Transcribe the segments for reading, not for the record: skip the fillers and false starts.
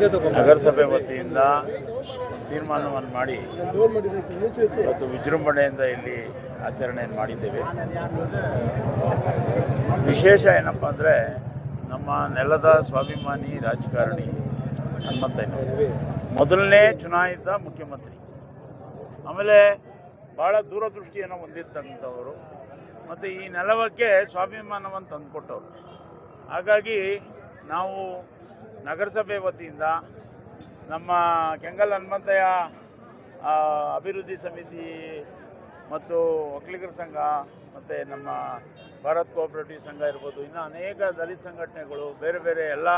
ನಗರಸಭೆ ವತಿಯಿಂದ ತೀರ್ಮಾನವನ್ನು ಮಾಡಿ ಇವತ್ತು ವಿಜೃಂಭಣೆಯಿಂದ ಇಲ್ಲಿ ಆಚರಣೆಯನ್ನು ಮಾಡಿದ್ದೇವೆ. ವಿಶೇಷ ಏನಪ್ಪ ಅಂದರೆ ನಮ್ಮ ನೆಲದ ಸ್ವಾಭಿಮಾನಿ ರಾಜಕಾರಣಿ ಹನುಮಂತಯ್ಯನವರು ಮೊದಲನೇ ಚುನಾಯಿತ ಮುಖ್ಯಮಂತ್ರಿ, ಆಮೇಲೆ ಭಾಳ ದೂರದೃಷ್ಟಿಯನ್ನು ಹೊಂದಿದ್ದಂಥವರು ಮತ್ತು ಈ ನೆಲವಕ್ಕೆ ಸ್ವಾಭಿಮಾನವನ್ನು ತಂದುಕೊಟ್ಟವರು. ಹಾಗಾಗಿ ನಾವು ನಗರಸಭೆ ವತಿಯಿಂದ ನಮ್ಮ ಕೆಂಗಲ್ ಹನುಮಂತಯ್ಯ ಅಭಿವೃದ್ಧಿ ಸಮಿತಿ ಮತ್ತು ಒಕ್ಕಲಿಗರ ಸಂಘ ಮತ್ತು ನಮ್ಮ ಭಾರತ್ ಕೋಆಪರೇಟಿವ್ ಸಂಘ ಇರ್ಬೋದು, ಇನ್ನು ಅನೇಕ ದಲಿತ ಸಂಘಟನೆಗಳು, ಬೇರೆ ಬೇರೆ ಎಲ್ಲ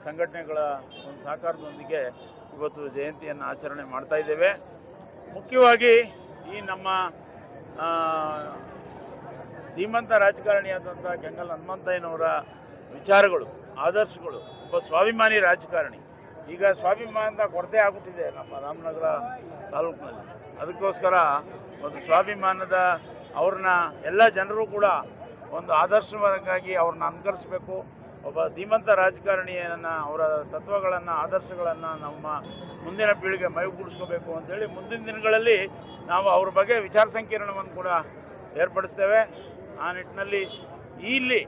ಸಂಘಟನೆಗಳ ಒಂದು ಸಹಕಾರದೊಂದಿಗೆ ಇವತ್ತು ಜಯಂತಿಯನ್ನು ಆಚರಣೆ ಮಾಡ್ತಾಯಿದ್ದೇವೆ. ಮುಖ್ಯವಾಗಿ ಈ ನಮ್ಮ ಧೀಮಂತ ರಾಜಕಾರಣಿಯಾದಂಥ ಕೆಂಗಲ್ ಹನುಮಂತಯ್ಯನವರ ವಿಚಾರಗಳು, ಆದರ್ಶಗಳು, ಒಬ್ಬ ಸ್ವಾಭಿಮಾನಿ ರಾಜಕಾರಣಿ. ಈಗ ಸ್ವಾಭಿಮಾನದ ಕೊರತೆ ಆಗಿಬಿಟ್ಟಿದೆ ನಮ್ಮ ರಾಮನಗರ ತಾಲೂಕಿನಲ್ಲಿ. ಅದಕ್ಕೋಸ್ಕರ ಒಂದು ಸ್ವಾಭಿಮಾನದ ಅವ್ರನ್ನ ಎಲ್ಲ ಜನರು ಕೂಡ ಒಂದು ಆದರ್ಶವಾಗಿ ಅವ್ರನ್ನ ಅನುಕರಿಸಬೇಕು. ಒಬ್ಬ ಧೀಮಂತ ರಾಜಕಾರಣಿಯನ್ನು, ಅವರ ತತ್ವಗಳನ್ನು, ಆದರ್ಶಗಳನ್ನು ನಮ್ಮ ಮುಂದಿನ ಪೀಳಿಗೆ ಮೈಗೂಡಿಸ್ಕೋಬೇಕು ಅಂತೇಳಿ ಮುಂದಿನ ದಿನಗಳಲ್ಲಿ ನಾವು ಅವ್ರ ಬಗ್ಗೆ ವಿಚಾರ ಸಂಕಿರಣವನ್ನು ಕೂಡ ಏರ್ಪಡಿಸ್ತೇವೆ. ಆ ನಿಟ್ಟಿನಲ್ಲಿ ಇಲ್ಲಿ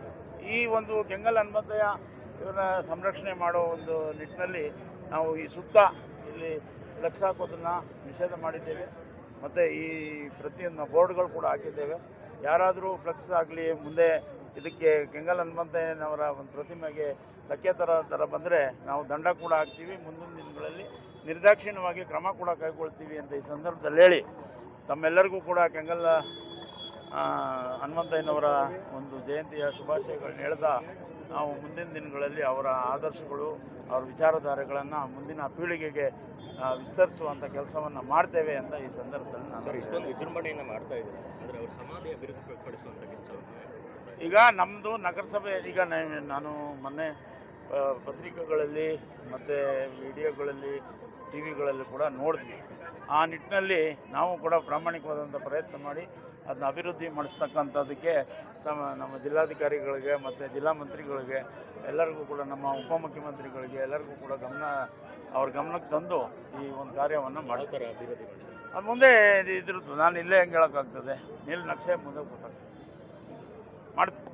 ಈ ಒಂದು ಕೆಂಗಲ್ ಹನುಮಂತಯ್ಯ ಇವರ ಸಂರಕ್ಷಣೆ ಮಾಡೋ ಒಂದು ನಿಟ್ಟಿನಲ್ಲಿ ನಾವು ಈ ಸುತ್ತ ಇಲ್ಲಿ ಫ್ಲೆಕ್ಸ್ ಹಾಕೋದನ್ನು ನಿಷೇಧ ಮಾಡಿದ್ದೇವೆ. ಮತ್ತು ಈ ಪ್ರತಿಯೊಂದು ಬೋರ್ಡ್ಗಳು ಕೂಡ ಹಾಕಿದ್ದೇವೆ. ಯಾರಾದರೂ ಫ್ಲೆಕ್ಸ್ ಆಗಲಿ ಮುಂದೆ ಇದಕ್ಕೆ ಕೆಂಗಲ್ ಹನುಮಂತಯ್ಯನವರ ಒಂದು ಪ್ರತಿಮೆಗೆ ಧಕ್ಕೆ ಥರ ಬಂದರೆ ನಾವು ದಂಡ ಕೂಡ ಹಾಕ್ತೀವಿ. ಮುಂದಿನ ದಿನಗಳಲ್ಲಿ ನಿರ್ದಾಕ್ಷಿಣ್ಯವಾಗಿ ಕ್ರಮ ಕೂಡ ಕೈಗೊಳ್ತೀವಿ ಅಂತ ಈ ಸಂದರ್ಭದಲ್ಲಿ ಹೇಳಿ, ತಮ್ಮೆಲ್ಲರಿಗೂ ಕೂಡ ಕೆಂಗಲ್ ಹನುಮಂತಯ್ಯನವರ ಒಂದು ಜಯಂತಿಯ ಶುಭಾಶಯಗಳನ್ನ ಹೇಳ್ತಾ, ನಾವು ಮುಂದಿನ ದಿನಗಳಲ್ಲಿ ಅವರ ಆದರ್ಶಗಳು, ಅವರ ವಿಚಾರಧಾರೆಗಳನ್ನು ಮುಂದಿನ ಪೀಳಿಗೆಗೆ ವಿಸ್ತರಿಸುವಂಥ ಕೆಲಸವನ್ನು ಮಾಡ್ತೇವೆ ಅಂತ ಈ ಸಂದರ್ಭದಲ್ಲಿ ನಾನು ಇಷ್ಟೊಂದು ವಿಜೃಂಭಣೆಯನ್ನು ಮಾಡ್ತಾ ಇದ್ದಾರೆ. ಅಂದರೆ ಅವ್ರ ಸಮಾಧಿ ಅಭಿವೃದ್ಧಿಪಡಿಸುವಂಥ ಕೆಲಸವನ್ನು ಈಗ ನಮ್ಮದು ನಗರಸಭೆ, ಈಗ ನಾನು ಮೊನ್ನೆ ಪತ್ರಿಕೆಗಳಲ್ಲಿ ಮತ್ತು ವಿಡಿಯೋಗಳಲ್ಲಿ, ಟಿ ವಿಗಳಲ್ಲಿ ಕೂಡ ನೋಡಿದ್ವಿ. ಆ ನಿಟ್ಟಿನಲ್ಲಿ ನಾವು ಕೂಡ ಪ್ರಾಮಾಣಿಕವಾದಂಥ ಪ್ರಯತ್ನ ಮಾಡಿ ಅದನ್ನ ಅಭಿವೃದ್ಧಿ ಮಾಡಿಸ್ತಕ್ಕಂಥದ್ದಕ್ಕೆ ನಮ್ಮ ಜಿಲ್ಲಾಧಿಕಾರಿಗಳಿಗೆ ಮತ್ತು ಜಿಲ್ಲಾ ಮಂತ್ರಿಗಳಿಗೆ ಎಲ್ಲರಿಗೂ ಕೂಡ, ನಮ್ಮ ಉಪಮುಖ್ಯಮಂತ್ರಿಗಳಿಗೆ ಎಲ್ಲರಿಗೂ ಕೂಡ ಅವ್ರ ಗಮನಕ್ಕೆ ತಂದು ಈ ಒಂದು ಕಾರ್ಯವನ್ನು ಮಾಡ್ತಾರೆ. ಅಭಿವೃದ್ಧಿ ಅದು ಮುಂದೆ ಇದ್ರದ್ದು ನಾನು ಇಲ್ಲೇ ಹೆಂಗೆ ಹೇಳೋಕ್ಕಾಗ್ತದೆ, ನೀಲ್ ನಕ್ಷೆ ಮುಂದೆ ಗೊತ್ತಾಗ್ತದೆ, ಮಾಡ್ತೀನಿ.